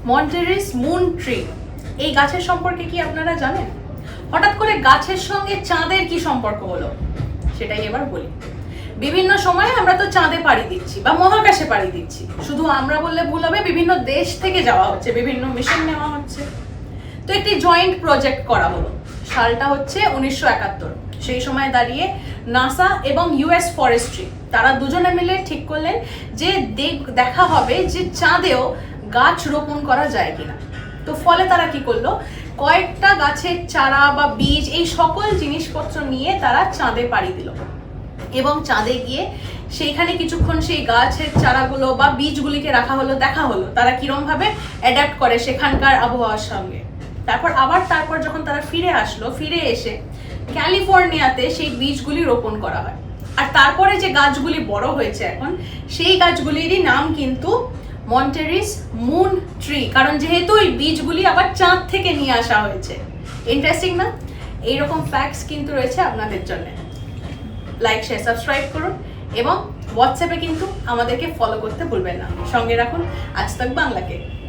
মন্টেরিস moon tree, এই গাছের সম্পর্কে কি আপনারা জানেন? হঠাৎ করে গাছের সঙ্গে চাঁদের কি সম্পর্ক হলো সেটাই এবার বলি। বিভিন্ন সময়ে আমরা তো চাঁদে পাড়ি দিচ্ছি বা মহাকাশে পাড়ি দিচ্ছি, শুধু আমরা বললে ভুল হবে, বিভিন্ন দেশ থেকে যাওয়া হচ্ছে, বিভিন্ন মিশন নেওয়া হচ্ছে। তো একটি জয়েন্ট প্রজেক্ট করা হলো, সালটা হচ্ছে 1971। সেই সময় দাঁড়িয়ে নাসা এবং ইউএস ফরেস্ট্রি তারা দুজনে মিলে ঠিক করলেন যে দেখা হবে যে চাঁদেও গাছ রোপণ করা যায় কিনা। তো ফলে তারা কি করলো, কয়েকটা গাছের চারা বা বীজ এই সকল জিনিসপত্র নিয়ে তারা চাঁদে পাড়ি দিল এবং চাঁদে গিয়ে সেইখানে কিছুক্ষণ সেই গাছের চারাগুলো বা বীজগুলিকে রাখা হলো, দেখা হলো তারা কিরম ভাবে অ্যাডাপ্ট করে সেখানকার আবহাওয়ার সঙ্গে। তারপর যখন তারা ফিরে আসলো, ফিরে এসে ক্যালিফোর্নিয়াতে সেই বীজগুলি রোপণ করা হয়। আর তারপরে যে গাছগুলি বড় হয়েছে এখন, সেই গাছগুলিরই নাম কিন্তু মন্টেরিস মুন ট্রি, কারণ যেহেতু এই বীজগুলি আবার চাঁদ থেকে নিয়ে আসা হয়েছে। ইন্টারেস্টিং না? এইরকম ফ্যাক্টস কিন্তু রয়েছে আপনাদের জন্য। লাইক, শেয়ার, সাবস্ক্রাইব করুন এবং হোয়াটসঅ্যাপে কিন্তু আমাদেরকে ফলো করতে ভুলবেন না। সঙ্গে রাখুন আজ তাক বাংলাকে।